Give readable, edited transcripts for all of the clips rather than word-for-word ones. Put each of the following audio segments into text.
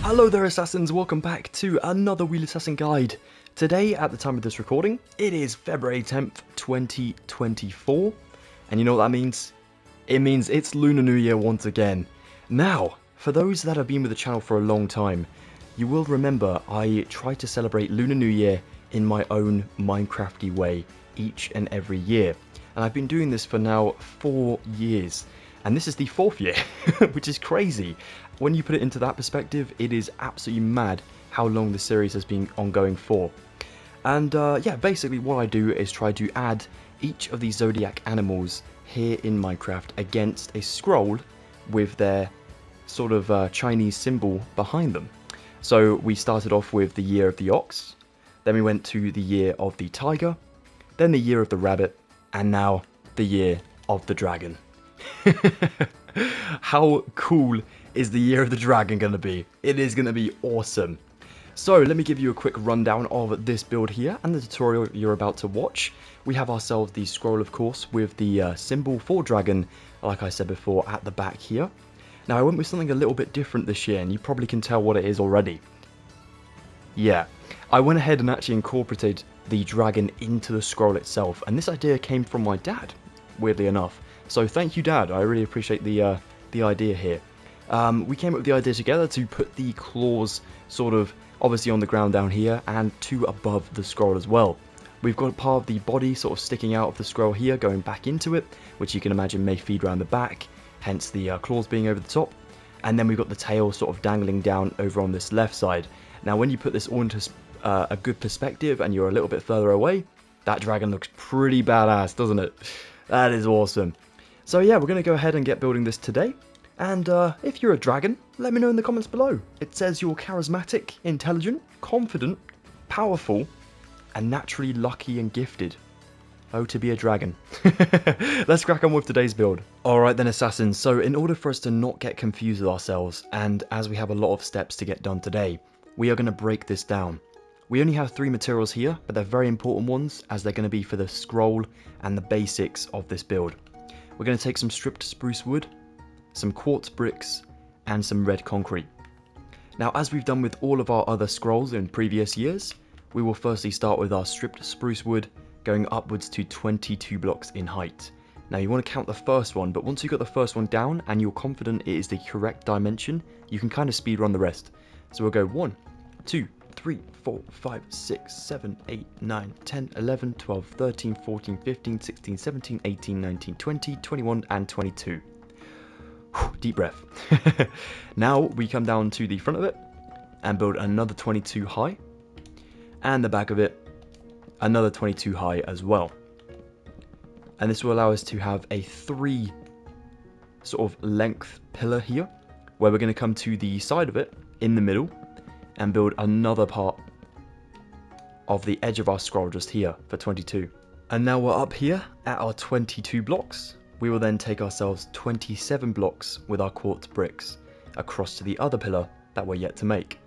Hello there assassins, welcome back to another Wheelassassin guide. Today, at the time of this recording, it is February 10th, 2024. And you know what that means? It means it's Lunar New Year once again. Now, for those that have been with the channel for a long time, you will remember I try to celebrate Lunar New Year in my own Minecrafty way each and every year. And I've been doing this for now 4 years. And this is the 4th year, which is crazy. When you put it into that perspective, it is absolutely mad how long the series has been ongoing for. And yeah, basically what I do is try to add each of these zodiac animals here in Minecraft against a scroll with their sort of Chinese symbol behind them. So we started off with the year of the ox, then we went to the year of the tiger, then the year of the rabbit, and now the year of the dragon. How cool is the year of the dragon going to be? It is going to be awesome. So let me give you a quick rundown of this build here and the tutorial you're about to watch. We have ourselves the scroll, of course, with the symbol for dragon, like I said before, at the back here. Now I went with something a little bit different this year, and you probably can tell what it is already. Yeah, I went ahead and actually incorporated the dragon into the scroll itself, and this idea came from my dad, weirdly enough. So thank you, Dad. I really appreciate the idea here. We came up with the idea together to put the claws sort of obviously on the ground down here and 2 above the scroll as well. We've got part of the body sort of sticking out of the scroll here, going back into it, which you can imagine may feed around the back, hence the claws being over the top. And then we've got the tail sort of dangling down over on this left side. Now when you put this all into a good perspective and you're a little bit further away, that dragon looks pretty badass, doesn't it? That is awesome. So yeah, we're going to go ahead and get building this today. And if you're a dragon, let me know in the comments below. It says you're charismatic, intelligent, confident, powerful, and naturally lucky and gifted. Oh, to be a dragon. Let's crack on with today's build. Alright then, assassins, so in order for us to not get confused with ourselves, and as we have a lot of steps to get done today, we are going to break this down. We only have 3 materials here, but they're very important ones, as they're going to be for the scroll and the basics of this build. We're going to take some stripped spruce wood, some quartz bricks, and some red concrete. Now, as we've done with all of our other scrolls in previous years, we will firstly start with our stripped spruce wood, going upwards to 22 blocks in height. Now, you want to count the first one, but once you've got the first one down and you're confident it is the correct dimension, you can kind of speed run the rest. So we'll go 1, 2, 3, 4, 5, 6, 7, 8, 9, 10, 11, 12, 13, 14, 15, 16, 17, 18, 19, 20, 21, and 22. Deep breath. Now we come down to the front of it and build another 22 high, and the back of it another 22 high as well. And this will allow us to have a 3 sort of length pillar here, where we're going to come to the side of it in the middle and build another part of the edge of our scroll just here for 22. And now we're up here at our 22 blocks. We will then take ourselves 27 blocks with our quartz bricks across to the other pillar that we're yet to make.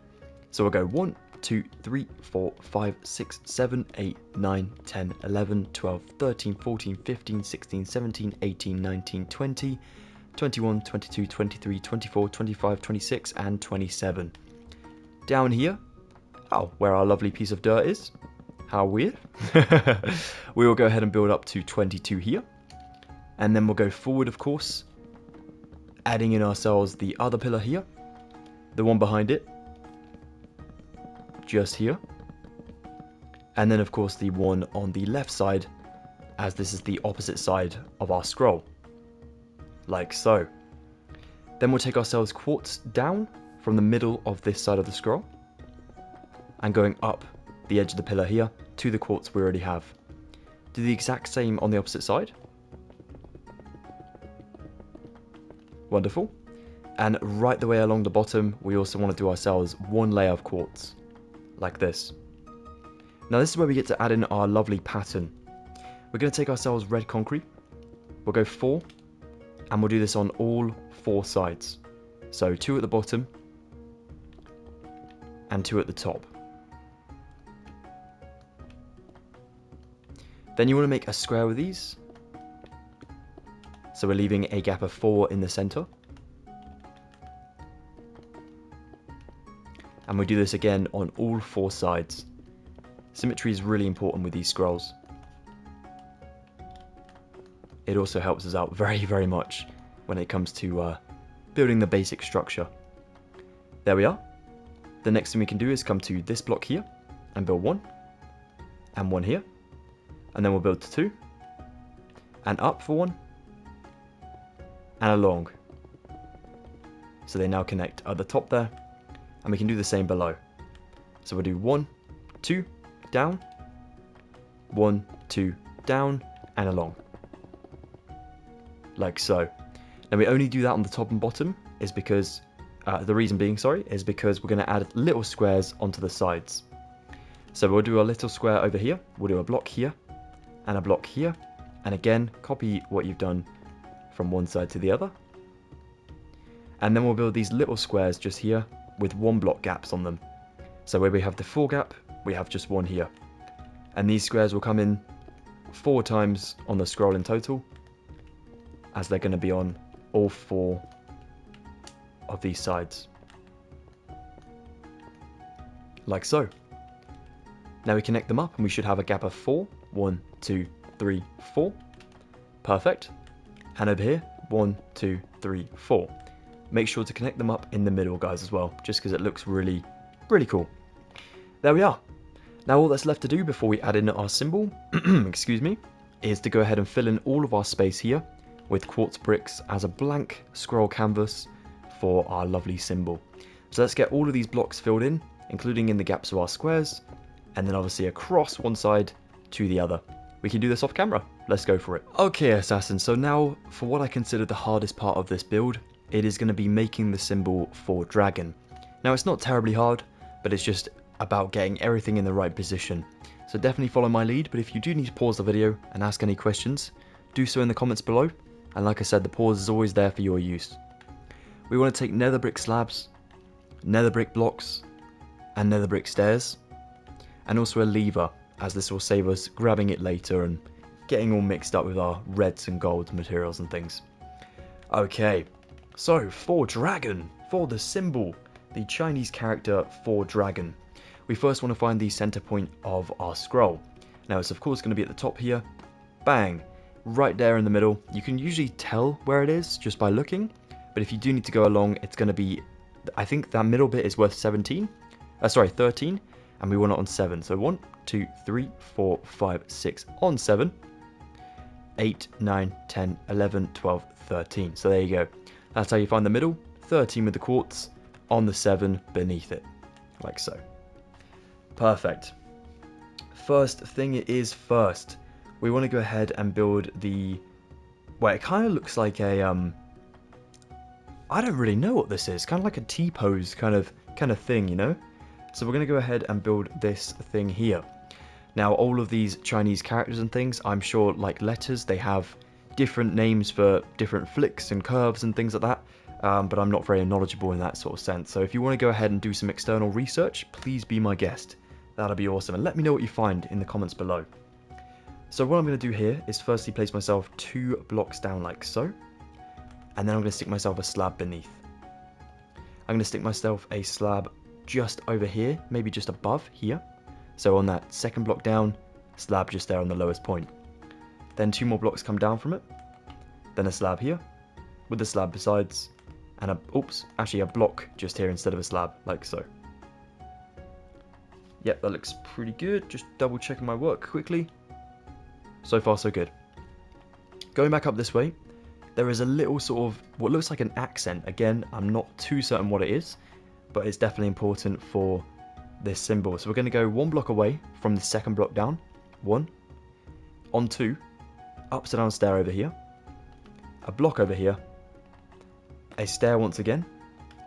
So we'll go 1, 2, 3, 4, 5, 6, 7, 8, 9, 10, 11, 12, 13, 14, 15, 16, 17, 18, 19, 20, 21, 22, 23, 24, 25, 26, and 27. Down here, oh, where our lovely piece of dirt is. How weird. We will go ahead and build up to 22 here. And then we'll go forward, of course, adding in ourselves the other pillar here, the one behind it, just here, and then of course the one on the left side, as this is the opposite side of our scroll, like so. Then we'll take ourselves quartz down from the middle of this side of the scroll, and going up the edge of the pillar here to the quartz we already have. Do the exact same on the opposite side. Wonderful. And right the way along the bottom, we also want to do ourselves 1 layer of quartz, like this. Now this is where we get to add in our lovely pattern. We're going to take ourselves red concrete. We'll go 4, and we'll do this on all 4 sides. So 2 at the bottom, and 2 at the top. Then you want to make a square with these. So we're leaving a gap of 4 in the center. And we do this again on all 4 sides. Symmetry is really important with these scrolls. It also helps us out very, very much when it comes to building the basic structure. There we are. The next thing we can do is come to this block here and build 1 and 1 here, and then we'll build to 2 and up for 1 and along. So they now connect at the top there, and we can do the same below. So we'll do 1, 2, down, 1, 2, down, and along. Like so. Now we only do that on the top and bottom is because, the reason being, is because we're going to add little squares onto the sides. So we'll do a little square over here, we'll do a block here, and a block here, and again, copy what you've done from one side to the other. And then we'll build these little squares just here with 1 block gaps on them. So where we have the 4 gap, we have just 1 here. And these squares will come in 4 times on the scroll in total, as they're going to be on all 4 of these sides. Like so. Now we connect them up and we should have a gap of 4. 1, 2, 3, 4. Perfect. And over here, 1, 2, 3, 4. Make sure to connect them up in the middle, guys, as well, just because it looks really, really cool. There we are. Now all that's left to do before we add in our symbol, excuse me, is to go ahead and fill in all of our space here with quartz bricks as a blank scroll canvas for our lovely symbol. So let's get all of these blocks filled in, including in the gaps of our squares, and then obviously across one side to the other. We can do this off camera. Let's go for it. Okay, Assassin, so now for what I consider the hardest part of this build, it is going to be making the symbol for dragon. Now it's not terribly hard, but it's just about getting everything in the right position. So definitely follow my lead, but if you do need to pause the video and ask any questions, do so in the comments below. And like I said, the pause is always there for your use. We want to take nether brick slabs, nether brick blocks, and nether brick stairs, and also a lever, as this will save us grabbing it later and getting all mixed up with our reds and golds materials and things. Okay, so for dragon, for the symbol, the Chinese character for dragon, we first want to find the center point of our scroll. Now it's of course going to be at the top here, bang, right there in the middle. You can usually tell where it is just by looking, but if you do need to go along, it's going to be, I think that middle bit is worth 13, and we want it on 7. So 1, 2, 3, 4, 5, 6 on 7, 8, 9, 10, 11, 12, 13. So there you go. That's how you find the middle, 13 with the quartz on the 7 beneath it, like so. Perfect. First thing it is first, we want to go ahead and build the, well, it kind of looks like a, I don't really know what this is, kind of like a T-pose kind of thing, you know? So we're going to go ahead and build this thing here. Now all of these Chinese characters and things, I'm sure like letters, they have different names for different flicks and curves and things like that, but I'm not very knowledgeable in that sort of sense. So if you want to go ahead and do some external research, please be my guest. That'll be awesome, and let me know what you find in the comments below. So what I'm going to do here is firstly place myself 2 blocks down like so, and then I'm going to stick myself a slab beneath. I'm going to stick myself a slab just over here, maybe just above here. So on that second block down, slab just there on the lowest point. Then 2 more blocks come down from it, then a slab here, with the slab besides, and a block just here instead of a slab, like so. Yep, that looks pretty good. Just double checking my work quickly. So far so good. Going back up this way, there is a little sort of what looks like an accent. Again, I'm not too certain what it is, but it's definitely important for this symbol. So we're going to go 1 block away from the second block down. 1, on 2, upside down stair over here, a block over here, a stair once again.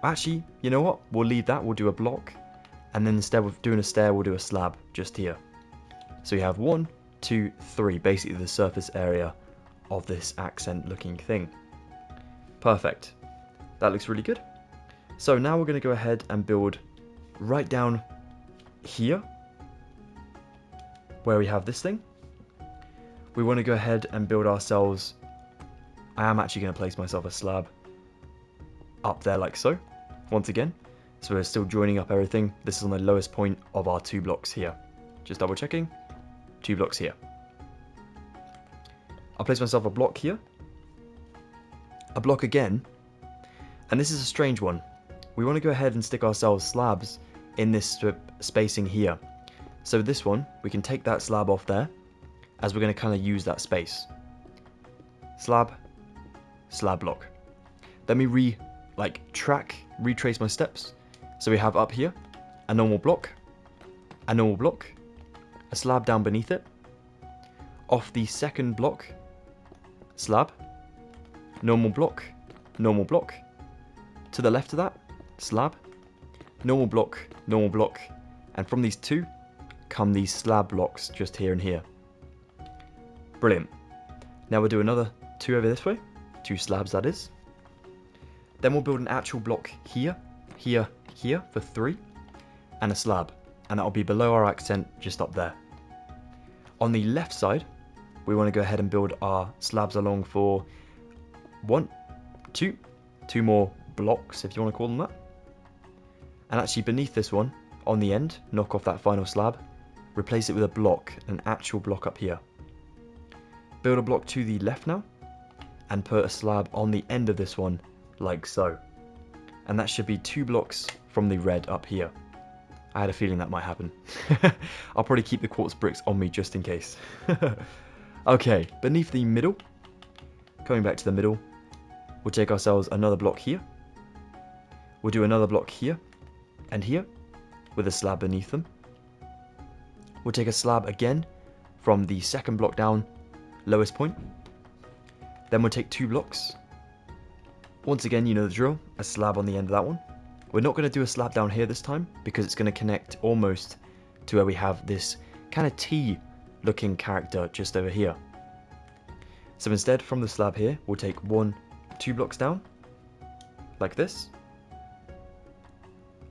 Actually, you know what? We'll leave that. We'll do a block, and then instead of doing a stair, we'll do a slab just here. So you have 1, 2, 3, basically the surface area of this accent looking thing. Perfect. That looks really good. So now we're going to go ahead and build right down here where we have this thing. We want to go ahead and build ourselves, I am actually going to place myself a slab up there like so, once again, So we're still joining up everything. This is on the lowest point of our 2 blocks here. Just double checking. 2 blocks here. I'll place myself a block here. A block again. And this is a strange one. We want to go ahead and stick ourselves slabs in this spacing here. So this one, we can take that slab off there, as we're going to kind of use that space. Slab, slab block. Let me retrace my steps. So we have up here, a normal block, a slab down beneath it, off the second block, slab, normal block, to the left of that, slab, normal block, and from these 2 come these slab blocks just here and here. Brilliant. Now we'll do another 2 over this way, 2 slabs that is. Then we'll build an actual block here, here for 3, and a slab, and that'll be below our accent just up there. On the left side, we want to go ahead and build our slabs along for 1, 2 more blocks, if you want to call them that. And actually beneath this one, on the end, knock off that final slab, replace it with a block, an actual block up here. Build a block to the left now, and put a slab on the end of this one, like so. And that should be 2 blocks from the red up here. I had a feeling that might happen. I'll probably keep the quartz bricks on me just in case. Okay, beneath the middle, coming back to the middle, we'll take ourselves another block here. We'll do another block here and here with a slab beneath them. We'll take a slab again from the second block down, lowest point. Then we'll take 2 blocks. Once again, you know the drill, a slab on the end of that one. We're not going to do a slab down here this time because it's going to connect almost to where we have this kind of T looking character just over here. So instead, from the slab here, we'll take 2 blocks down, like this.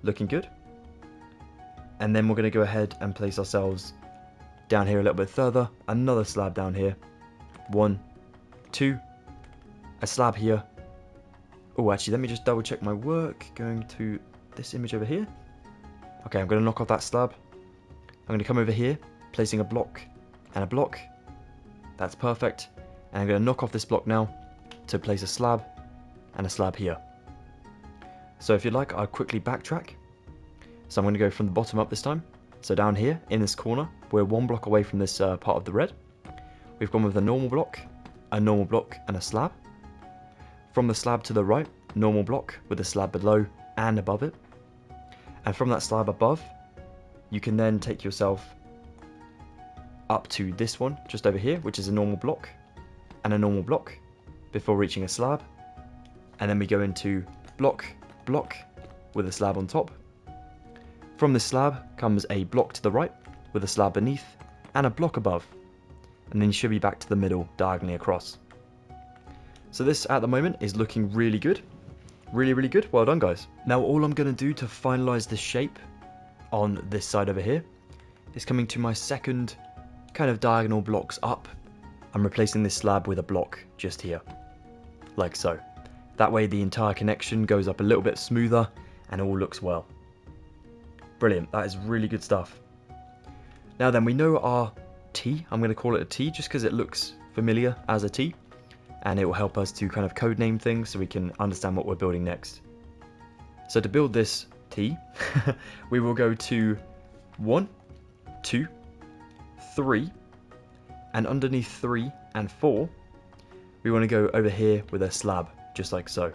Looking good. And then we're going to go ahead and place ourselves down here a little bit further, another slab down here. 1, 2, a slab here. Oh, actually, let me just double check my work. Going to this image over here. Okay, I'm going to knock off that slab. I'm going to come over here, placing a block and a block. That's perfect. And I'm going to knock off this block now to place a slab and a slab here. So if you'd like, I'll quickly backtrack. So I'm going to go from the bottom up this time. So down here, in this corner, we're 1 block away from this part of the red. We've gone with a normal block, and a slab. From the slab to the right, normal block with a slab below and above it. And from that slab above, you can then take yourself up to this one, just over here, which is a normal block and a normal block, before reaching a slab. And then we go into block, with a slab on top. From the slab comes a block to the right, with a slab beneath, and a block above. And then you should be back to the middle, diagonally across. So this, at the moment, is looking really good. Really good. Well done, guys. Now, all I'm going to do to finalize the shape on this side over here is coming to my second kind of diagonal blocks up. I'm replacing this slab with a block just here, like so. That way the entire connection goes up a little bit smoother and all looks well. Brilliant. That is really good stuff. Now then, we know our T. I'm going to call it a T just because it looks familiar as a T. And it will help us to kind of code name things so we can understand what we're building next. So to build this T, we will go to 1, 2, 3, and underneath 3 and 4, we want to go over here with a slab, just like so.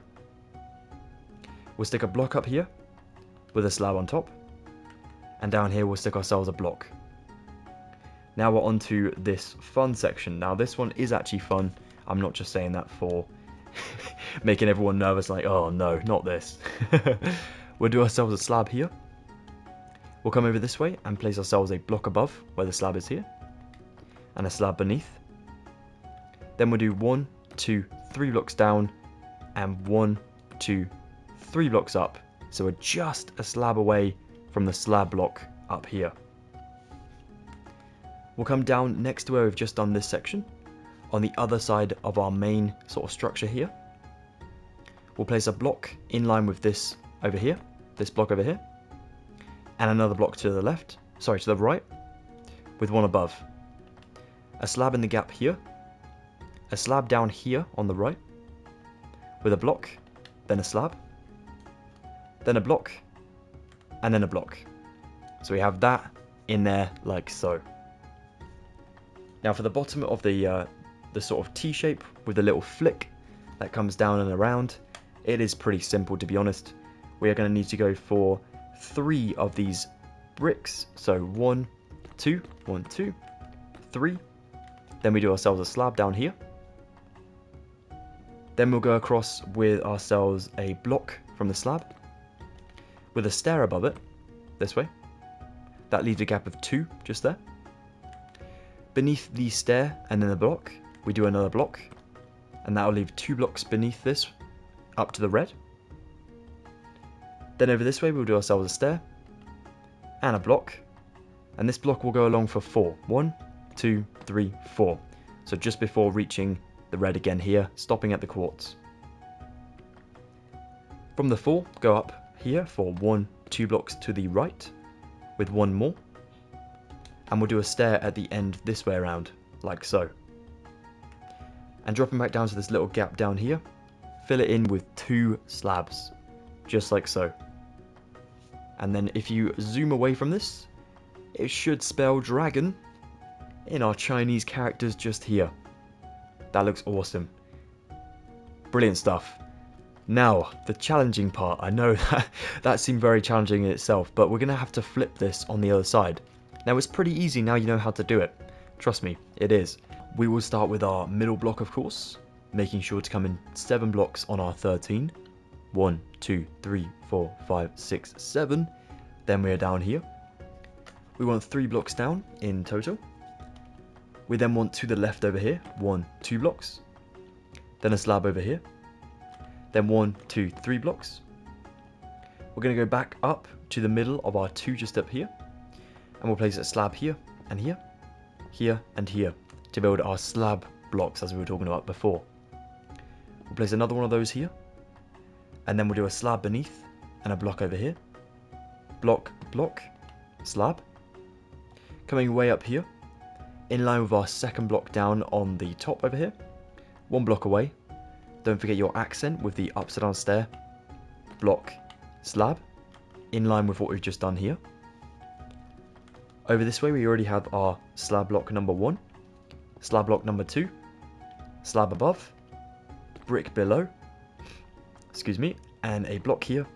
We'll stick a block up here with a slab on top, and down here we'll stick ourselves a block. Now we're on to this fun section. Now this one is actually fun. I'm not just saying that for making everyone nervous, like, oh no, not this. We'll do ourselves a slab here. We'll come over this way and place ourselves a block above where the slab is here, and a slab beneath. Then we'll do 1, 2, 3 blocks down, and 1, 2, 3 blocks up. So we're just a slab away from the slab block up here. We'll come down next to where we've just done this section, on the other side of our main sort of structure here. We'll place a block in line with this over here, this block over here, and another block to the left, sorry, to the right, with one above. A slab in the gap here, a slab down here on the right, with a block, then a slab, then a block, and then a block. So we have that in there like so. Now for the bottom of the sort of T shape with a little flick that comes down and around, it is pretty simple, to be honest. We are going to need to go for 3 of these bricks. So 1, 2, 1, 2, 3. Then we do ourselves a slab down here. Then we'll go across with ourselves a block from the slab with a stair above it, this way. That leaves a gap of 2 just there. Beneath the stair and then the block, we do another block, and that will leave 2 blocks beneath this up to the red. Then over this way we'll do ourselves a stair and a block, and this block will go along for 4. 1, 2, 3, 4. So just before reaching the red again here, stopping at the quartz. From the 4, go up here for 1, 2 blocks to the right with 1 more, and we'll do a stair at the end this way around, like so. And dropping back down to this little gap down here, fill it in with 2 slabs, just like so. And then if you zoom away from this, it should spell dragon in our Chinese characters just here. That looks awesome. Brilliant stuff. Now, the challenging part. I know that seemed very challenging in itself, but we're going to have to flip this on the other side. Now, it's pretty easy now you know how to do it. Trust me, it is. We will start with our middle block, of course, making sure to come in 7 blocks on our 13. 1, 2, 3, 4, 5, 6, 7. Then we are down here. We want 3 blocks down in total. We then want to the left over here, 1, 2 blocks. Then a slab over here. Then 1, 2, 3 blocks. We're going to go back up to the middle of our 2 just up here. And we'll place a slab here and here, here and here to build our slab blocks as we were talking about before. We'll place another one of those here. And then we'll do a slab beneath and a block over here. Block, block, slab. Coming way up here, in line with our second block down on the top over here. 1 block away. Don't forget your accent with the upside down stair. Block, slab, in line with what we've just done here. Over this way we already have our slab block number 1, slab block number 2, slab above, brick below, excuse me, and a block here,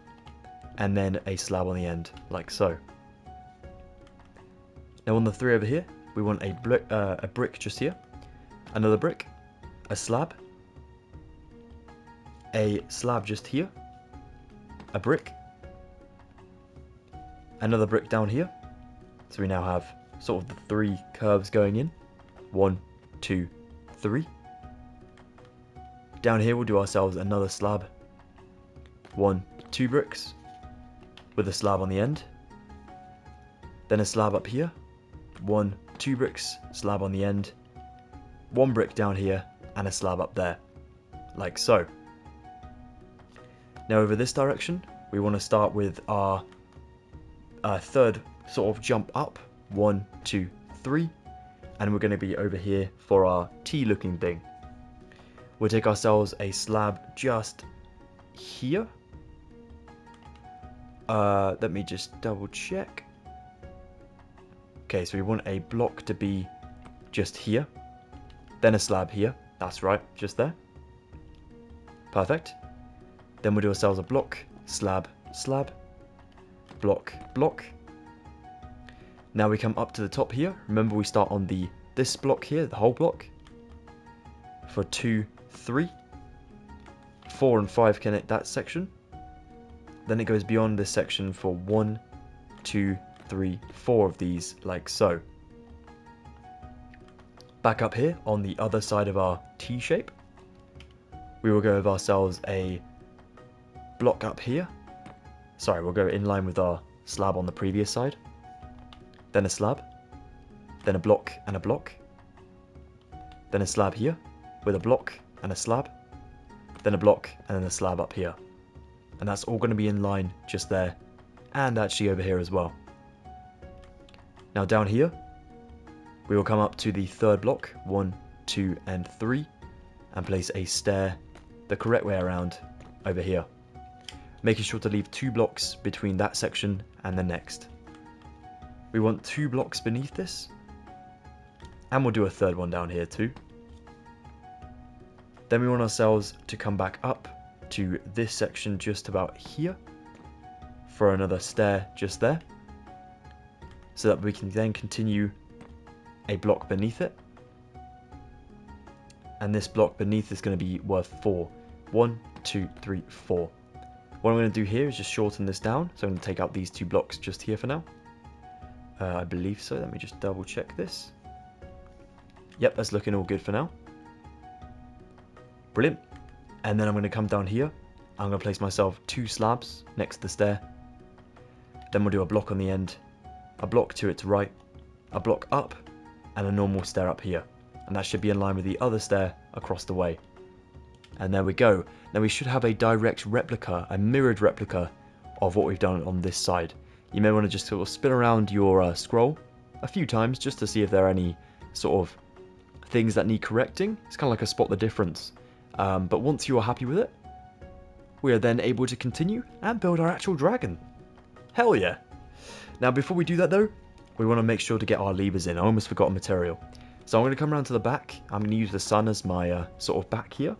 and then a slab on the end, like so. Now on the 3 over here, we want a brick just here, another brick, a slab just here, a brick, another brick down here. So we now have sort of the 3 curves going in. 1, 2, 3. Down here we'll do ourselves another slab. 1, 2 bricks with a slab on the end. Then a slab up here. 1, 2 bricks, slab on the end. 1 brick down here and a slab up there, like so. Now over this direction, we want to start with our third sort of jump up. 1, 2, 3. And we're going to be over here for our T looking thing. We'll take ourselves a slab just here. Let me just double check. Okay, so we want a block to be just here. Then a slab here. That's right, just there. Perfect. Then we'll do ourselves a block, slab, slab, block, block. Now we come up to the top here. Remember we start on this block here, the whole block. For 2, 3. 4 and 5 connect that section. Then it goes beyond this section for 1, 2, 3, 4 of these, like so. Back up here on the other side of our T shape, we will go with ourselves a block up here. Sorry, we'll go in line with our slab on the previous side. Then a slab, then a block and a block, then a slab here with a block and a slab, then a block and then a slab up here. And that's all going to be in line just there and actually over here as well. Now down here, we will come up to the third block, 1, 2, and 3, and place a stair the correct way around over here, making sure to leave 2 blocks between that section and the next. We want 2 blocks beneath this, and we'll do a third one down here too. Then we want ourselves to come back up to this section just about here for another stair just there, so that we can then continue a block beneath it, and this block beneath is going to be worth 4. 1, 2, 3, 4. What I'm going to do here is just shorten this down, so I'm going to take out these 2 blocks just here for now. I believe so. Let me just double check this. Yep, that's looking all good for now. Brilliant. And then I'm going to come down here. I'm going to place myself 2 slabs next to the stair. Then we'll do a block on the end, a block to its right, a block up, and a normal stair up here. And that should be in line with the other stair across the way. And there we go. Now we should have a direct replica, a mirrored replica of what we've done on this side. You may want to just sort of spin around your scroll a few times just to see if there are any sort of things that need correcting. It's kind of like a spot the difference. But once you are happy with it, we are then able to continue and build our actual dragon. Hell yeah. Now before we do that though, we want to make sure to get our levers in. I almost forgot a material. So I'm going to come around to the back. I'm going to use the sun as my sort of back here.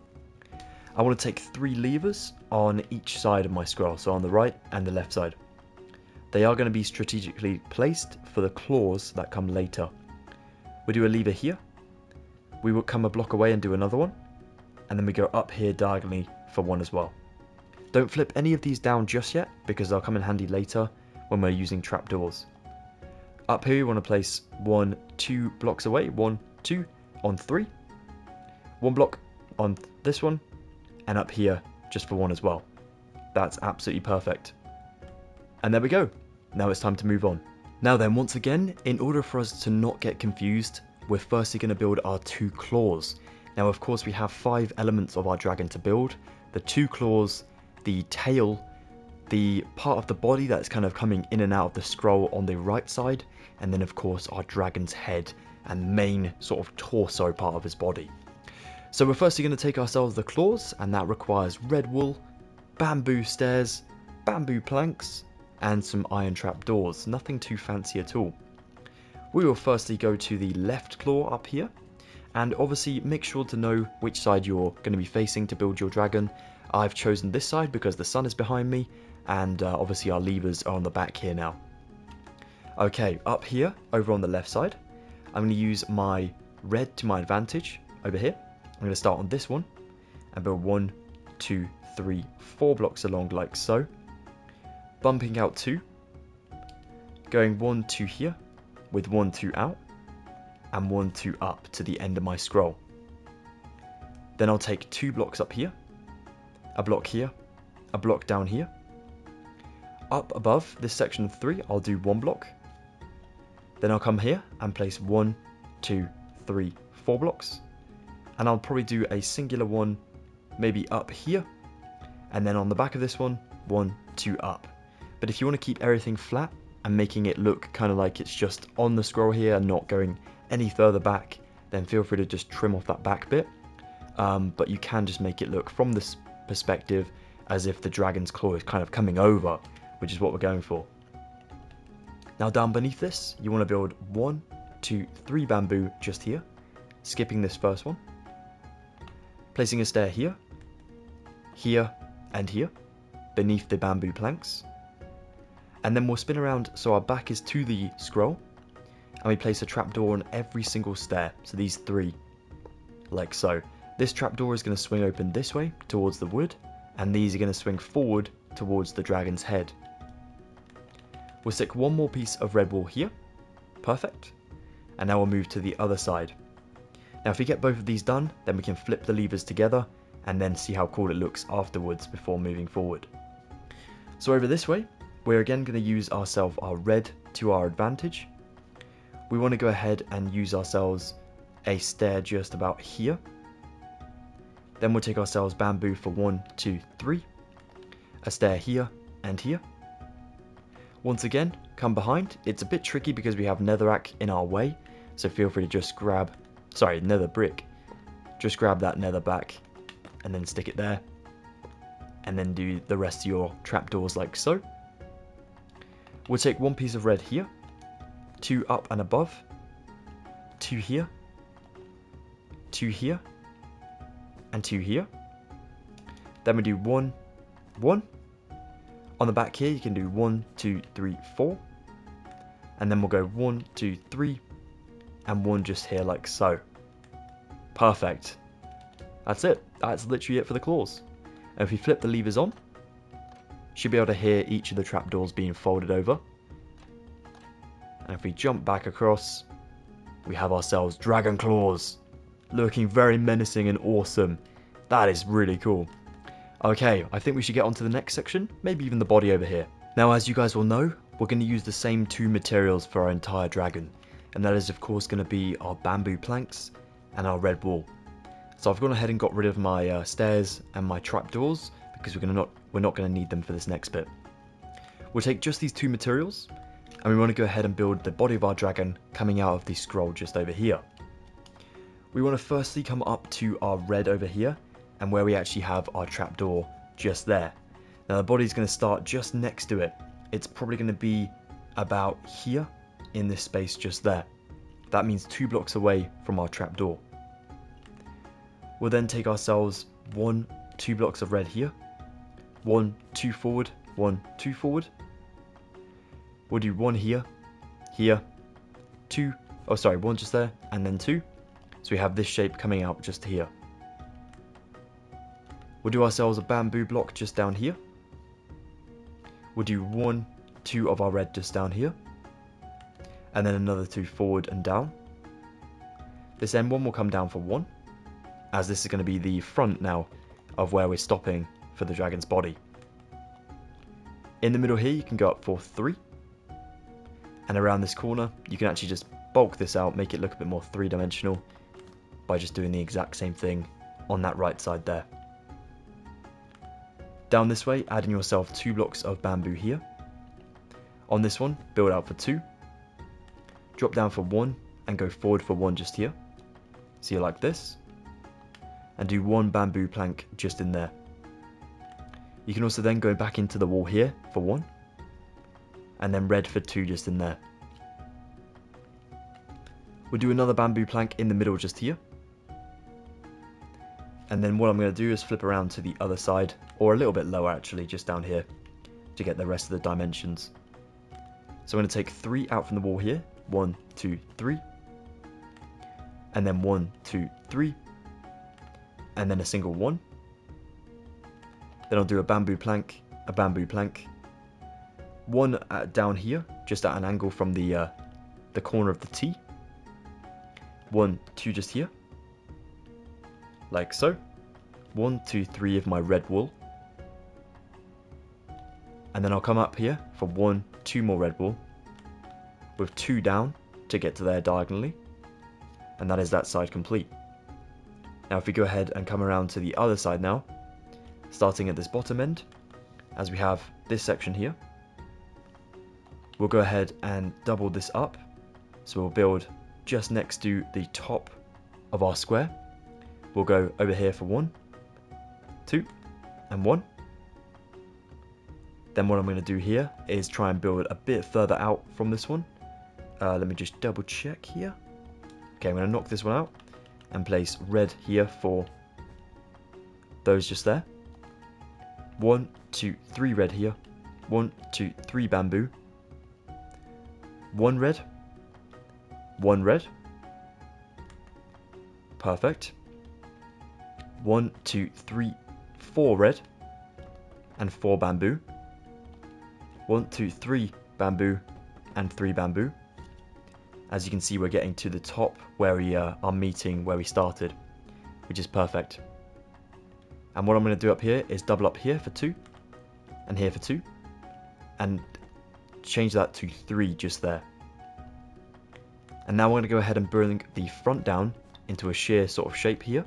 I want to take 3 levers on each side of my scroll, so on the right and the left side. They are going to be strategically placed for the claws that come later. We do a lever here. We will come a block away and do another one. And then we go up here diagonally for one as well. Don't flip any of these down just yet, because they'll come in handy later when we're using trapdoors. Up here we want to place 1, 2 blocks away, 1, 2, on 3. 1 block on this one, and up here just for 1 as well. That's absolutely perfect. And there we go. Now it's time to move on. Now then, once again, in order for us to not get confused, we're firstly going to build our 2 claws. Now of course we have 5 elements of our dragon to build. The 2 claws, the tail, the part of the body that's kind of coming in and out of the scroll on the right side, and then of course our dragon's head and main sort of torso part of his body. So we're firstly going to take ourselves the claws, and that requires red wool, bamboo stairs, bamboo planks, and some iron trap doors. Nothing too fancy at all. We will firstly go to the left claw up here, and obviously make sure to know which side you're going to be facing to build your dragon. I've chosen this side because the sun is behind me, and obviously our levers are on the back here now. Okay, up here, over on the left side, I'm going to use my red to my advantage over here. I'm going to start on this one and build 1, 2, 3, 4 blocks along like so. Bumping out 2, going 1, 2 here, with 1, 2 out, and 1, 2 up to the end of my scroll. Then I'll take 2 blocks up here, a block here, a block down here. Up above this section of 3, I'll do 1 block. Then I'll come here and place 1, 2, 3, 4 blocks. And I'll probably do a singular one, maybe up here, and then on the back of this one, 1, 2 up. But if you want to keep everything flat and making it look kind of like it's just on the scroll here and not going any further back, then feel free to just trim off that back bit. But you can just make it look from this perspective as if the dragon's claw is kind of coming over, which is what we're going for. Now down beneath this, you want to build 1, 2, 3 bamboo just here, skipping this first one, placing a stair here, here, and here, beneath the bamboo planks. And then we'll spin around so our back is to the scroll, and we place a trapdoor on every single stair, so these 3, like so. This trapdoor is going to swing open this way towards the wood, and these are going to swing forward towards the dragon's head. We'll stick 1 more piece of red wool here, perfect, and now we'll move to the other side. Now if we get both of these done, then we can flip the levers together and then see how cool it looks afterwards before moving forward. So over this way, we're again going to use ourselves our red to our advantage. We want to go ahead and use ourselves a stair just about here. Then we'll take ourselves bamboo for 1, 2, 3, a stair here and here. Once again, come behind. It's a bit tricky because we have netherrack in our way, so feel free to just grab, sorry, nether brick. Just grab that nether back and then stick it there. And then do the rest of your trapdoors like so. We'll take one piece of red here, 2 up and above, 2 here, 2 here, and 2 here. Then we do 1, 1. On the back here, you can do 1, 2, 3, 4. And then we'll go 1, 2, 3, and 1 just here like so. Perfect. That's it. That's literally it for the claws. And if we flip the levers on, should be able to hear each of the trapdoors being folded over. And if we jump back across, we have ourselves dragon claws. Looking very menacing and awesome. That is really cool. Okay, I think we should get on to the next section, maybe even the body over here. Now, as you guys will know, we're going to use the same 2 materials for our entire dragon. And that is of course going to be our bamboo planks and our red wool. So I've gone ahead and got rid of my stairs and my trapdoors because we're not going to need them for this next bit. We'll take just these 2 materials and we want to go ahead and build the body of our dragon coming out of the scroll just over here. We want to firstly come up to our red over here and where we actually have our trapdoor just there. Now the body's going to start just next to it. It's probably going to be about here in this space just there. That means 2 blocks away from our trapdoor. We'll then take ourselves 1, 2 blocks of red here, 1, 2 forward, 1, 2 forward. We'll do 1 here, here, 2, oh sorry, 1 just there, and then 2. So we have this shape coming out just here. We'll do ourselves a bamboo block just down here. We'll do 1, 2 of our red just down here. And then another 2 forward and down. This end one will come down for 1, as this is going to be the front now of where we're stopping for the dragon's body. In the middle here you can go up for 3. And around this corner you can actually just bulk this out, make it look a bit more 3-dimensional by just doing the exact same thing on that right side there. Down this way, adding yourself 2 blocks of bamboo here. On this one, build out for 2. Drop down for 1 and go forward for 1 just here. So you're like this. And do 1 bamboo plank just in there. You can also then go back into the wall here for 1. And then red for 2 just in there. We'll do another bamboo plank in the middle just here. And then what I'm going to do is flip around to the other side, or a little bit lower actually, just down here, to get the rest of the dimensions. So I'm going to take 3 out from the wall here. 1, 2, 3. And then 1, 2, 3. And then a single 1. Then I'll do a bamboo plank, 1 down here, just at an angle from the corner of the T. 1, 2 just here. Like so. 1, 2, 3 of my red wool. And then I'll come up here for 1, 2 more red wool. With 2 down to get to there diagonally. And that is that side complete. Now if we go ahead and come around to the other side now, starting at this bottom end, as we have this section here, we'll go ahead and double this up. So we'll build just next to the top of our square. We'll go over here for 1, 2, and 1. Then what I'm going to do here is try and build a bit further out from this one. Let me just double check here. Okay, I'm going to knock this one out and place red here for those just there. 1, 2, 3 red here. 1, 2, 3 bamboo. 1 red. 1 red. Perfect. 1, 2, 3, 4 red. And 4 bamboo. 1, 2, 3 bamboo and 3 bamboo. As you can see, we're getting to the top where we are meeting where we started, which is perfect. And what I'm going to do up here is double up here for 2 and here for 2 and change that to 3 just there. And now we're going to go ahead and bring the front down into a sheer sort of shape here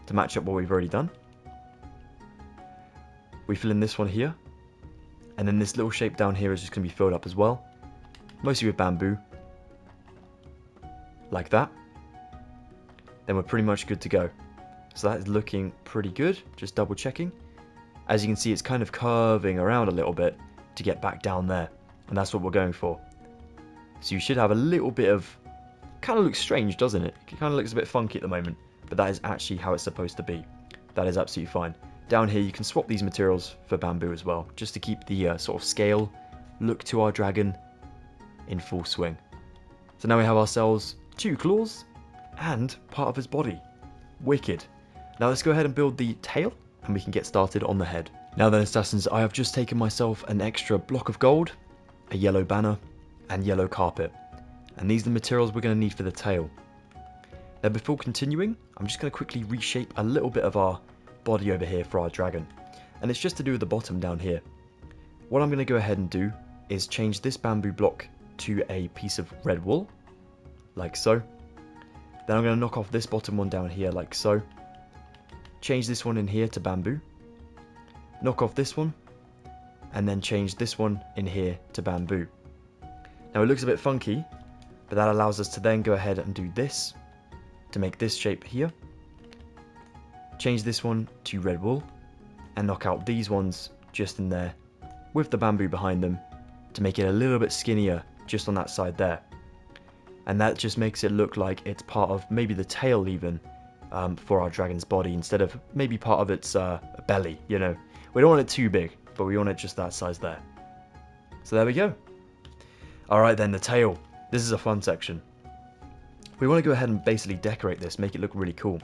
to match up what we've already done. We fill in this one here And then this little shape down here is just going to be filled up as well. Mostly with bamboo. Like that. Then we're pretty much good to go. So that is looking pretty good. Just double checking. As you can see, it's kind of curving around a little bit to get back down there. And that's what we're going for. So you should have a little bit of... Kind of looks strange, doesn't it? It kind of looks a bit funky at the moment. But that is actually how it's supposed to be. That is absolutely fine. Down here you can swap these materials for bamboo as well. Just to keep the sort of scale look to our dragon in full swing. So now we have ourselves 2 claws and part of his body. Wicked. Now let's go ahead and build the tail and we can get started on the head. Now then, assassins, I have just taken myself an extra block of gold, a yellow banner, and yellow carpet. And these are the materials we're going to need for the tail. Now before continuing, I'm just going to quickly reshape a little bit of our body over here for our dragon. And it's just to do with the bottom down here. What I'm going to go ahead and do is change this bamboo block to a piece of red wool, like so. Then I'm going to knock off this bottom one down here, like so. Change this one in here to bamboo. Knock off this one, and then change this one in here to bamboo. Now it looks a bit funky, but that allows us to then go ahead and do this to make this shape here. Change this one to red wool, and knock out these ones just in there with the bamboo behind them to make it a little bit skinnier just on that side there. And that just makes it look like it's part of maybe the tail even for our dragon's body instead of maybe part of its belly, you know. We don't want it too big, but we want it just that size there. So there we go. Alright then, the tail. This is a fun section. We want to go ahead and basically decorate this, make it look really cool.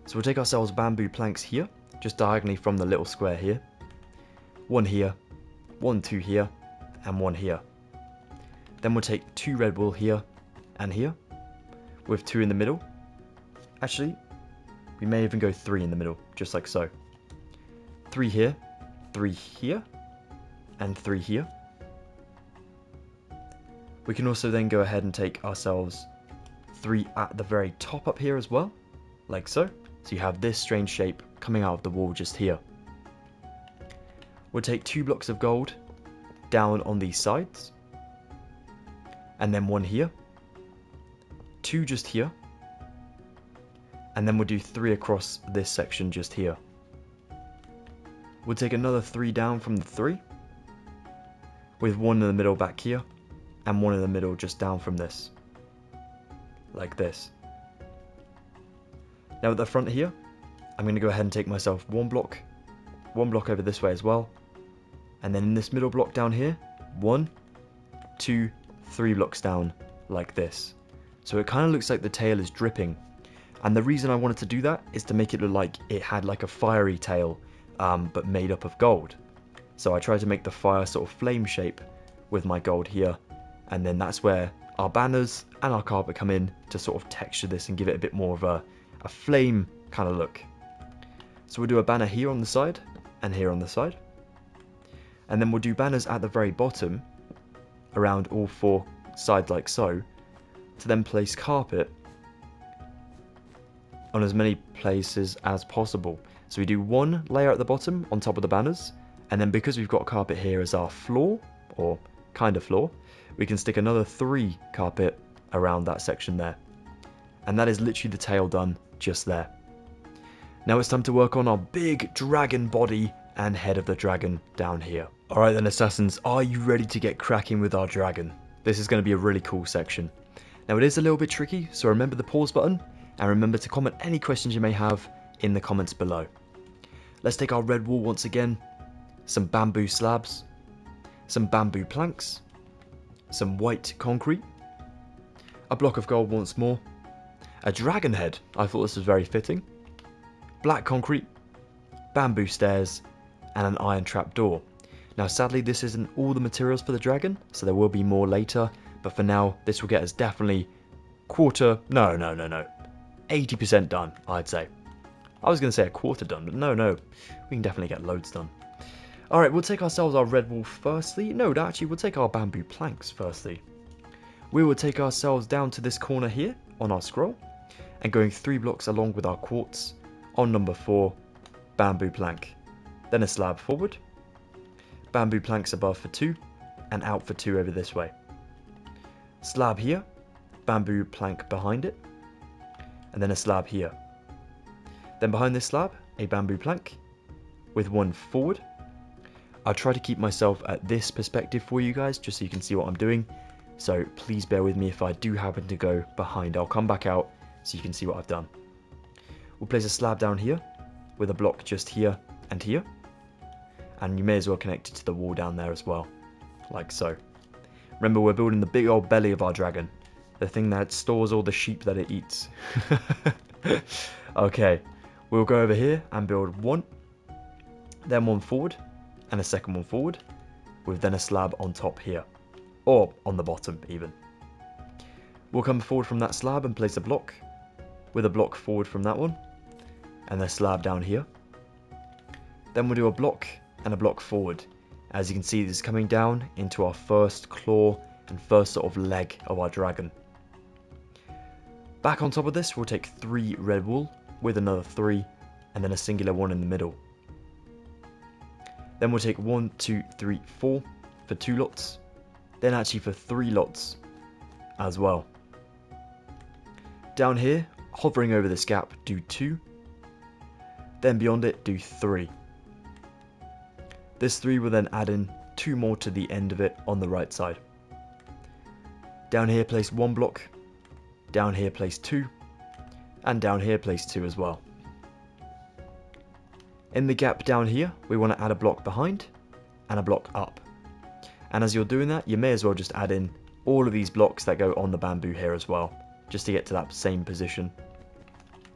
So we'll take ourselves bamboo planks here, just diagonally from the little square here. 1 here, 1, 2 here, and 1 here. Then we'll take 2 red wool here and here, with 2 in the middle. Actually, we may even go 3 in the middle, just like so. 3 here, 3 here, and 3 here. We can also then go ahead and take ourselves 3 at the very top up here as well, like so. So you have this strange shape coming out of the wall just here. We'll take 2 blocks of gold down on these sides, and then 1 here, 2 just here, and then we'll do 3 across this section just here. We'll take another 3 down from the 3, with 1 in the middle back here, and 1 in the middle just down from this, like this. Now at the front here, I'm going to go ahead and take myself 1 block over this way as well, and then in this middle block down here, 1, 2, 3 blocks down, like this. So it kind of looks like the tail is dripping, and the reason I wanted to do that is to make it look like it had like a fiery tail, but made up of gold. So I tried to make the fire sort of flame shape with my gold here, and then that's where our banners and our carpet come in to sort of texture this and give it a bit more of a flame kind of look. So we'll do a banner here on the side and here on the side, and then we'll do banners at the very bottom around all 4 sides like so, to then place carpet on as many places as possible. So we do 1 layer at the bottom on top of the banners, and then because we've got carpet here as our floor, or kind of floor, we can stick another 3 carpet around that section there. And that is literally the tail done just there. Now it's time to work on our big dragon body and head of the dragon down here. Alright then, assassins, are you ready to get cracking with our dragon? This is going to be a really cool section. Now it is a little bit tricky, so remember the pause button, and remember to comment any questions you may have in the comments below. Let's take our red wool once again, some bamboo slabs, some bamboo planks, some white concrete, a block of gold once more, a dragon head, I thought this was very fitting, black concrete, bamboo stairs, and an iron trap door. Now sadly this isn't all the materials for the dragon, so there will be more later, but for now this will get us definitely 80% done, I'd say. I was going to say a quarter done, but no, we can definitely get loads done. Alright, we'll take ourselves our red wool firstly. No, actually we'll take our bamboo planks firstly. We will take ourselves down to this corner here on our scroll, and going 3 blocks along with our quartz on number 4 bamboo plank. Then a slab forward, bamboo planks above for 2, and out for 2 over this way. Slab here, bamboo plank behind it, and then a slab here. Then behind this slab, a bamboo plank with 1 forward. I'll try to keep myself at this perspective for you guys, just so you can see what I'm doing. So please bear with me if I do happen to go behind. I'll come back out so you can see what I've done. We'll place a slab down here with a block just here and here. And you may as well connect it to the wall down there as well, like so. Remember, we're building the big old belly of our dragon, the thing that stores all the sheep that it eats. Okay, we'll go over here and build 1, then 1 forward, and a second 1 forward, with then a slab on top here, or on the bottom even. We'll come forward from that slab and place a block, with a block forward from that one, and a slab down here. Then we'll do a block and a block forward. As you can see, this is coming down into our first claw and first sort of leg of our dragon. Back on top of this, we'll take 3 red wool with another 3, and then a singular 1 in the middle. Then we'll take 1, 2, 3, 4 for 2 lots, then actually for 3 lots as well. Down here, hovering over this gap, do 2, then beyond it, do 3. This 3 will then add in 2 more to the end of it on the right side. Down here, place 1 block, down here, place 2, and down here, place 2 as well. In the gap down here, we want to add a block behind and a block up. And as you're doing that, you may as well just add in all of these blocks that go on the bamboo here as well, just to get to that same position.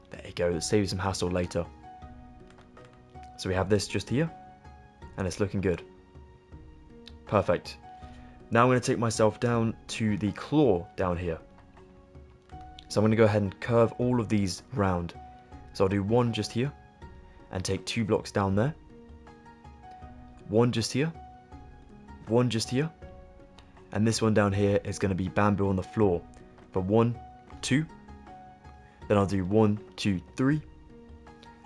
There you go, that saves some hassle later. So we have this just here, and it's looking good. Perfect. Now I'm going to take myself down to the claw down here. So I'm going to go ahead and curve all of these round. So I'll do 1 just here, and take 2 blocks down there. 1 just here, 1 just here, and this one down here is going to be bamboo on the floor for 1, 2. Then I'll do 1, 2, 3,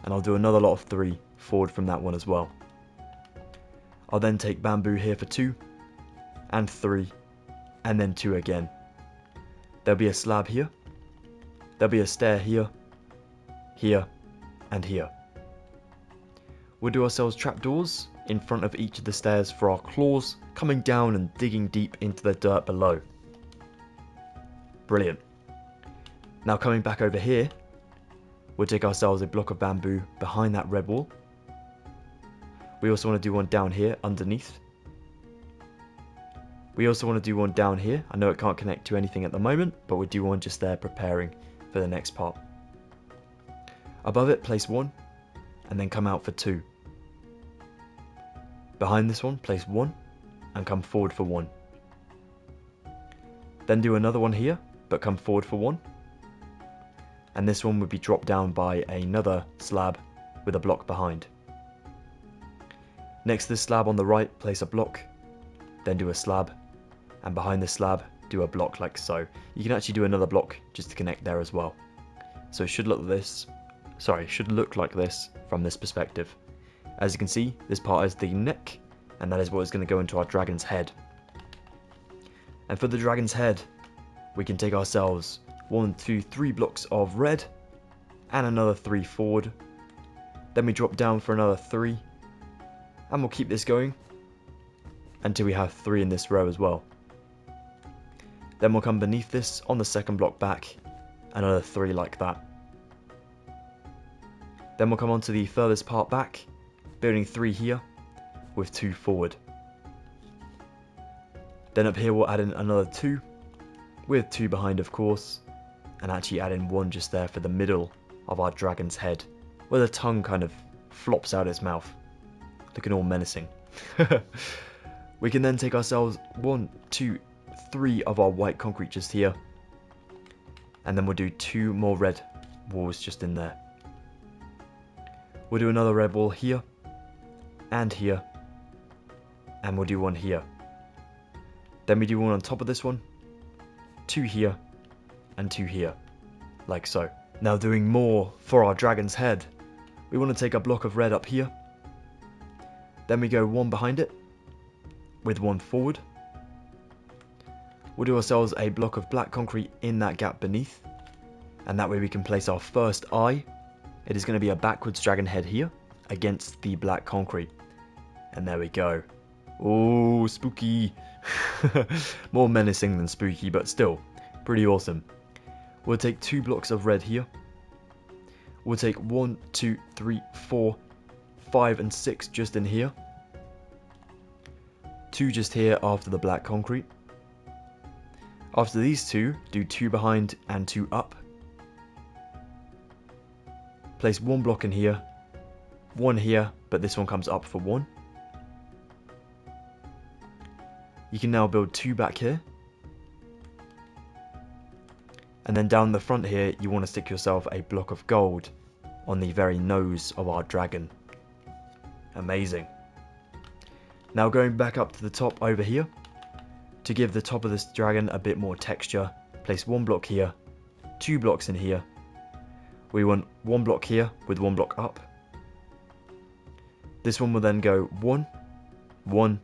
and I'll do another lot of 3 forward from that one as well. I'll then take bamboo here for 2, and 3, and then 2 again. There'll be a slab here, there'll be a stair here, here, and here. We'll do ourselves trapdoors in front of each of the stairs for our claws, coming down and digging deep into the dirt below. Brilliant. Now coming back over here, we'll take ourselves a block of bamboo behind that red wall. We also want to do one down here underneath. We also want to do one down here. I know it can't connect to anything at the moment, but we'll do one just there preparing for the next part. Above it, place 1, and then come out for 2. Behind this one, place 1, and come forward for 1. Then do another one here, but come forward for 1. And this one would be dropped down by another slab with a block behind. Next to this slab on the right, place a block, then do a slab, and behind the slab, do a block like so. You can actually do another block just to connect there as well. So it should look like this from this perspective. As you can see, this part is the neck, and that is what is going to go into our dragon's head. And for the dragon's head, we can take ourselves 1, 2, 3 blocks of red, and another 3 forward. Then we drop down for another 3, and we'll keep this going until we have 3 in this row as well. Then we'll come beneath this on the second block back, another 3 like that. Then we'll come onto the furthest part back, building 3 here with 2 forward. Then up here we'll add in another 2 with 2 behind, of course, and actually add in 1 just there for the middle of our dragon's head, where the tongue kind of flops out its mouth, looking all menacing. We can then take ourselves 1, 2, 3 of our white concrete just here, and then we'll do 2 more red walls just in there. We'll do another red wall here, and here, and we'll do 1 here. Then we do 1 on top of this one, 2 here, and 2 here, like so. Now doing more for our dragon's head, we want to take a block of red up here, then we go 1 behind it, with one forward. We'll do ourselves a block of black concrete in that gap beneath, and that way we can place our first eye. It is going to be a backwards dragon head here against the black concrete. And there we go. Oh, spooky. More menacing than spooky, but still pretty awesome. We'll take 2 blocks of red here. We'll take 1, 2, 3, 4, 5 and 6 just in here. 2 just here after the black concrete. After these 2, do 2 behind and 2 up. Place 1 block in here, 1 here, but this one comes up for 1. You can now build 2 back here. And then down the front here, you want to stick yourself a block of gold on the very nose of our dragon. Amazing. Now going back up to the top over here, to give the top of this dragon a bit more texture, place 1 block here, 2 blocks in here. We want 1 block here with 1 block up. This one will then go 1, 1,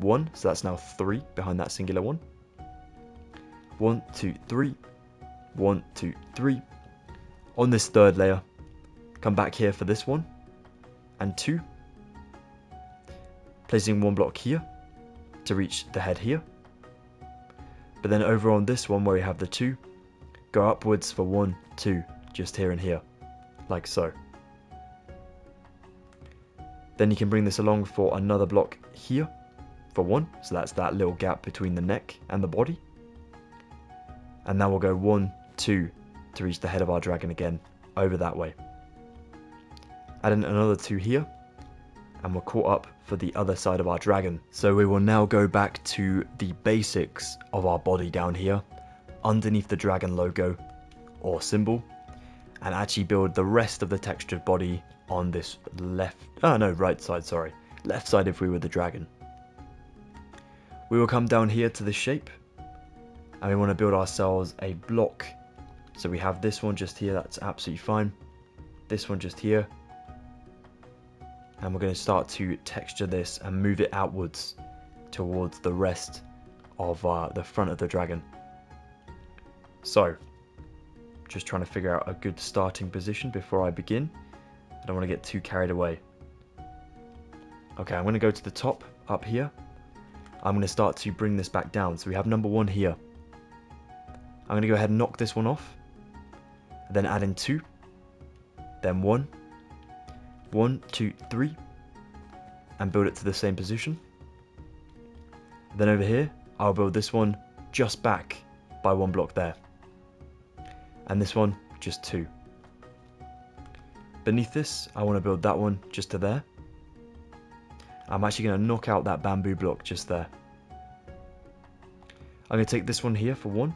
1, so that's now 3 behind that singular one. 1, 2, 3, 1, 2, 3. On this third layer, come back here for this one, and 2. Placing 1 block here to reach the head here. But then over on this one where we have the 2, go upwards for 1, 2, just here and here, like so. Then you can bring this along for another block here for 1, so that's that little gap between the neck and the body. And now we'll go 1, 2 to reach the head of our dragon again, over that way. Add in another 2 here, and we're caught up for the other side of our dragon. So we will now go back to the basics of our body down here, underneath the dragon logo or symbol, and actually build the rest of the textured body on this right side, sorry. Left side if we were the dragon. We will come down here to the shape, and we want to build ourselves a block. So we have this one just here, that's absolutely fine. This one just here. And we're going to start to texture this and move it outwards towards the rest of the front of the dragon. So, just trying to figure out a good starting position before I begin. I don't want to get too carried away. Okay, I'm going to go to the top, up here. I'm going to start to bring this back down. So we have number 1 here. I'm going to go ahead and knock this one off. Then add in 2. Then 1. 1, 2, 3. And build it to the same position. Then over here, I'll build this one just back by 1 block there. And this one, just 2. Beneath this, I want to build that one just to there. I'm actually going to knock out that bamboo block just there. I'm going to take this one here for 1.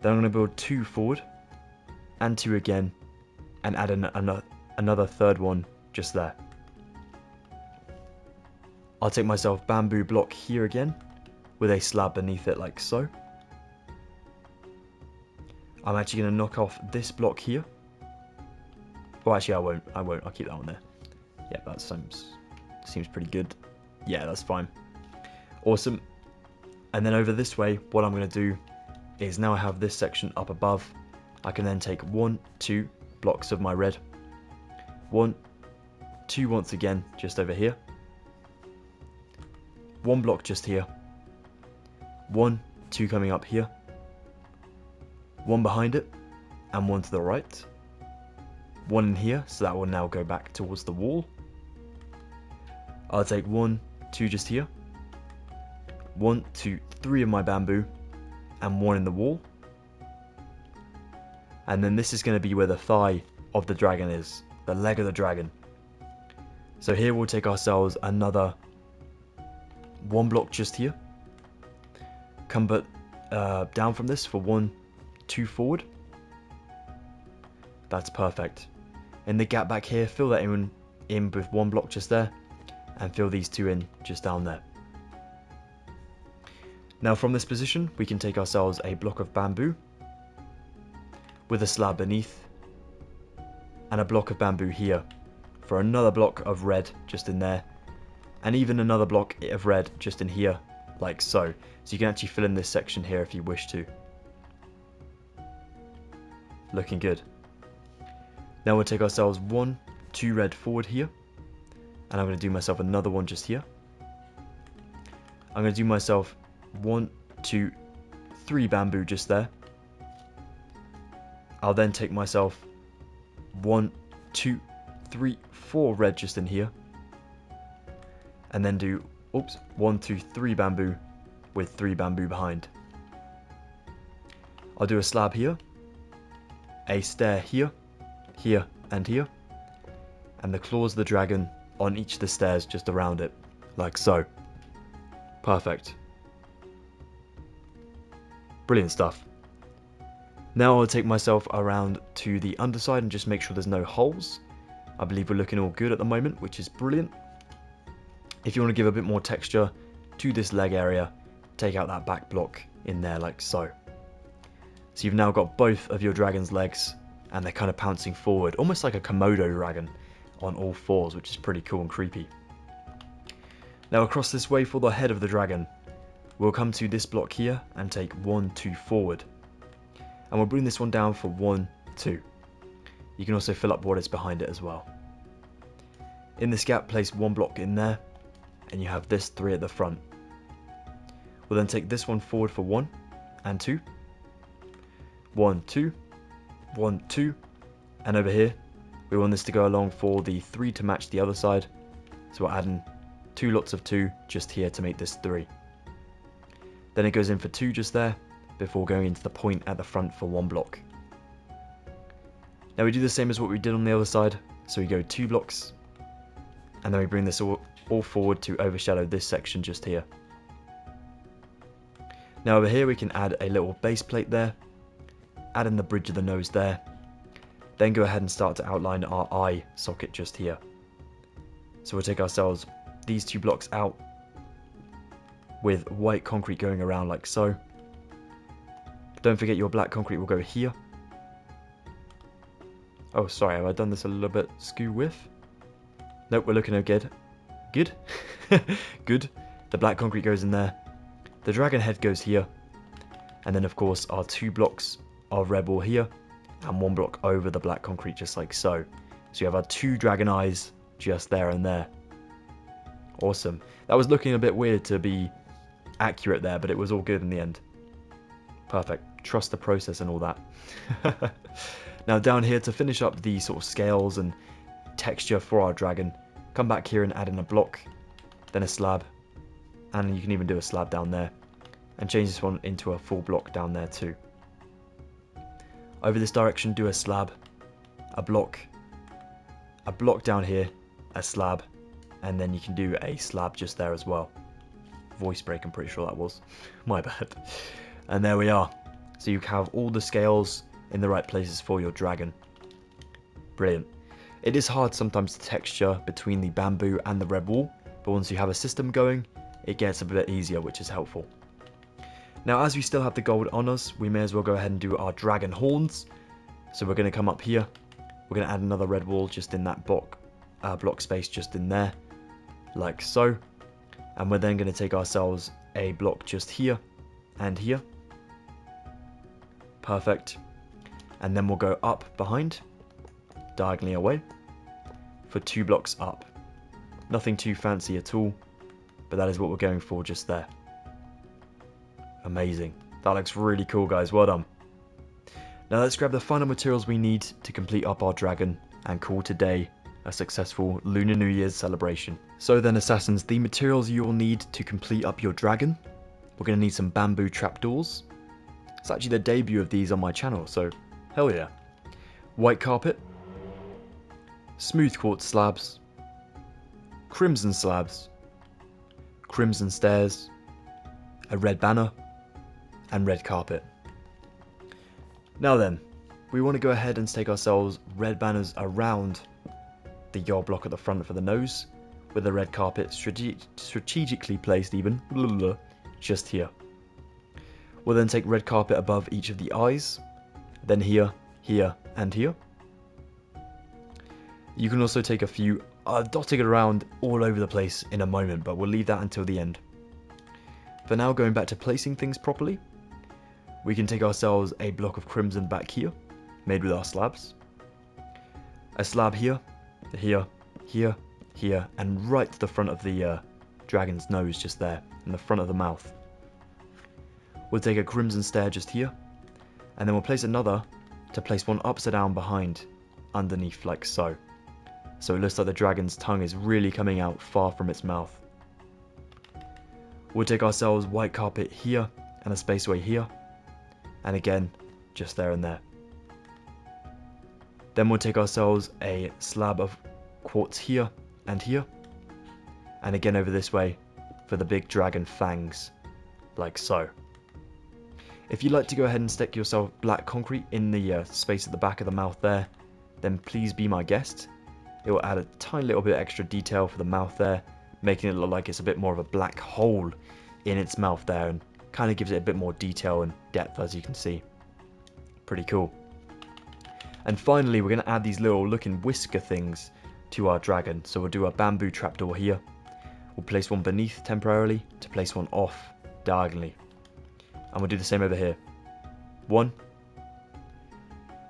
Then I'm going to build 2 forward. And 2 again. And add in another third one just there. I'll take myself bamboo block here again. With a slab beneath it like so. I'm actually going to knock off this block here. Well, actually I won't. I'll keep that one there. Yeah, that seems pretty good. Yeah, that's fine. Awesome. And then over this way, what I'm going to do is now I have this section up above. I can then take 1, 2 blocks of my red. 1, 2 once again, just over here. 1 block just here. 1, 2 coming up here. 1 behind it, and 1 to the right. 1 in here, so that will now go back towards the wall. I'll take 1, 2 just here. 1, 2, 3 of my bamboo, and 1 in the wall. And then this is going to be where the thigh of the dragon is, the leg of the dragon. So here we'll take ourselves another 1 block just here. Come down from this for 1, 2 forward. That's perfect. In the gap back here, fill that in with 1 block just there, and fill these 2 in just down there. Now from this position, we can take ourselves a block of bamboo with a slab beneath, and a block of bamboo here for another block of red just in there, and even another block of red just in here, like so. So you can actually fill in this section here if you wish to. Looking good. Now we'll take ourselves 1, 2 red forward here, and I'm going to do myself another one just here. I'm going to do myself 1, 2, 3 bamboo just there. I'll then take myself 1, 2, 3, 4 red just in here, and then do 1, 2, 3 bamboo with 3 bamboo behind. I'll do a slab here, a stair here, here and here, and the claws of the dragon on each of the stairs just around it, like so. Perfect. Brilliant stuff. Now I'll take myself around to the underside and just make sure there's no holes. I believe we're looking all good at the moment, which is brilliant. If you want to give a bit more texture to this leg area, take out that back block in there like so. So you've now got both of your dragon's legs, and they're kind of pouncing forward, almost like a Komodo dragon on all fours, which is pretty cool and creepy. Now across this way for the head of the dragon, we'll come to this block here and take 1, 2 forward. And we'll bring this one down for 1, 2. You can also fill up what is behind it as well. In this gap, place 1 block in there, and you have this 3 at the front. We'll then take this one forward for 1 and 2. 1, 2, 1, 2, and over here, we want this to go along for the 3 to match the other side. So we're adding 2 lots of 2 just here to make this 3. Then it goes in for 2 just there, before going into the point at the front for 1 block. Now we do the same as what we did on the other side, so we go 2 blocks, and then we bring this all forward to overshadow this section just here. Now over here we can add a little base plate there, add in the bridge of the nose there, then go ahead and start to outline our eye socket just here. So we'll take ourselves these 2 blocks out, with white concrete going around like so. Don't forget your black concrete will go here. Oh, sorry, have I done this a little bit skew with? Nope, we're looking good. Good? Good. The black concrete goes in there. The dragon head goes here. And then, of course, our 2 blocks of red wall here, and 1 block over the black concrete, just like so. So you have our 2 dragon eyes just there and there. Awesome. That was looking a bit weird to be accurate there, but it was all good in the end. Perfect. Trust the process and all that. Now down here, to finish up the sort of scales and texture for our dragon, come back here and add in a block, then a slab, and you can even do a slab down there, and change this one into a full block down there too. Over this direction, do a slab, a block down here, a slab, and then you can do a slab just there as well. Voice break, I'm pretty sure that was. My bad. And there we are. So you have all the scales in the right places for your dragon. Brilliant. It is hard sometimes to texture between the bamboo and the red wall, but once you have a system going, it gets a bit easier, which is helpful. Now, as we still have the gold on us, we may as well go ahead and do our dragon horns. So we're going to come up here. We're going to add another red wall just in that block space just in there, like so. And we're then going to take ourselves a block just here and here. Perfect. And then we'll go up behind, diagonally away, for 2 blocks up. Nothing too fancy at all, but that is what we're going for just there. Amazing. That looks really cool, guys. Well done. Now let's grab the final materials we need to complete up our dragon and call today a successful Lunar New Year's celebration. So then, assassins, the materials you will need to complete up your dragon. We're going to need some bamboo trapdoors. It's actually the debut of these on my channel, so hell yeah. White carpet, smooth quartz slabs, crimson slabs, crimson stairs, a red banner, and red carpet. Now then, we want to go ahead and take ourselves red banners around the yellow block at the front for the nose, with the red carpet strategically placed even, just here. We'll then take red carpet above each of the eyes, then here, here, and here. You can also take a few dotting it around all over the place in a moment, but we'll leave that until the end. For now, going back to placing things properly, we can take ourselves a block of crimson back here, made with our slabs. A slab here, here, here, here, and right to the front of the dragon's nose just there, in the front of the mouth. We'll take a crimson stair just here, and then we'll place another to place one upside down behind, underneath like so. So it looks like the dragon's tongue is really coming out far from its mouth. We'll take ourselves white carpet here, and a spaceway here, and again, just there and there. Then we'll take ourselves a slab of quartz here and here, and again over this way for the big dragon fangs, like so. If you'd like to go ahead and stick yourself black concrete in the space at the back of the mouth there, then please be my guest. It will add a tiny little bit of extra detail for the mouth there, making it look like it's a bit more of a black hole in its mouth there, and kind of gives it a bit more detail and depth, as you can see. Pretty cool. And finally, we're going to add these little looking whisker things to our dragon. So we'll do a bamboo trapdoor here. We'll place one beneath temporarily to place one off diagonally. And we'll do the same over here. One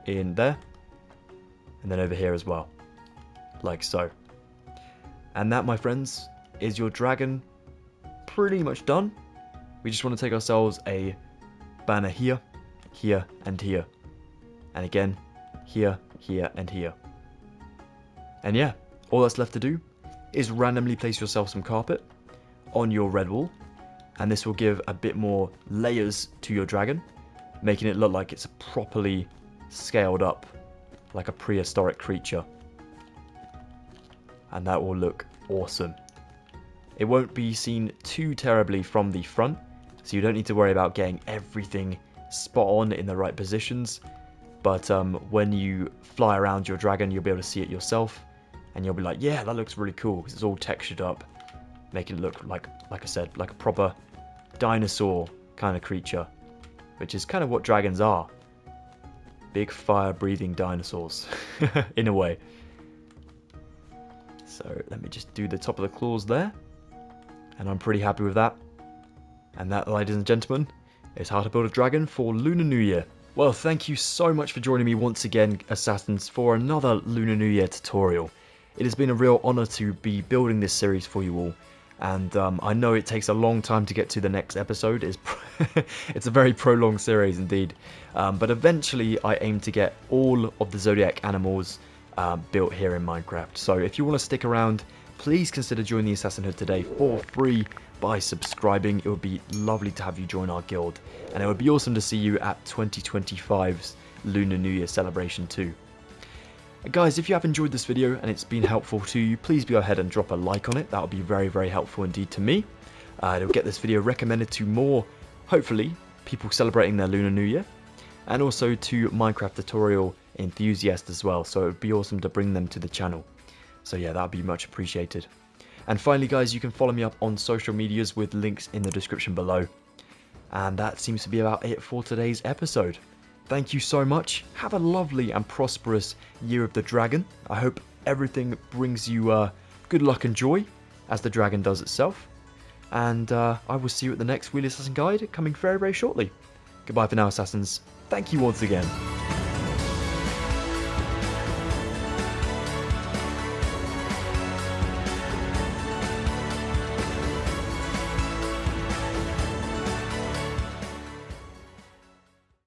in there, and then over here as well, like so. And that, my friends, is your dragon pretty much done. We just want to take ourselves a banner here, here, and here. And again, here, here, and here. And yeah, all that's left to do is randomly place yourself some carpet on your red wall, and this will give a bit more layers to your dragon, making it look like it's properly scaled up, like a prehistoric creature. And that will look awesome. It won't be seen too terribly from the front, so you don't need to worry about getting everything spot on in the right positions. But when you fly around your dragon, you'll be able to see it yourself, and you'll be like, yeah, that looks really cool, because it's all textured up, making it look like I said, like a proper dinosaur kind of creature, which is kind of what dragons are. Big fire-breathing dinosaurs, in a way. So let me just do the top of the claws there, and I'm pretty happy with that. And that, ladies and gentlemen, is how to build a dragon for Lunar New Year. Well, thank you so much for joining me once again, Assassins, for another Lunar New Year tutorial. It has been a real honour to be building this series for you all, and I know it takes a long time to get to the next episode. It's a very prolonged series indeed, but eventually I aim to get all of the zodiac animals built here in Minecraft. So if you want to stick around, please consider joining the Assassin Hood today for free by subscribing. It would be lovely to have you join our guild, and it would be awesome to see you at 2025's Lunar New Year celebration too. Guys, if you have enjoyed this video and it's been helpful to you, please go ahead and drop a like on it. That would be very, very helpful indeed to me. It'll get this video recommended to more, hopefully, people celebrating their Lunar New Year, and also to Minecraft tutorial enthusiasts as well, so it would be awesome to bring them to the channel. So yeah, that would be much appreciated. And finally, guys, you can follow me up on social medias with links in the description below. And that seems to be about it for today's episode. Thank you so much. Have a lovely and prosperous Year of the Dragon. I hope everything brings you good luck and joy, as the dragon does itself. And I will see you at the next Wheelassassin guide, coming very, very shortly. Goodbye for now, Assassins. Thank you once again.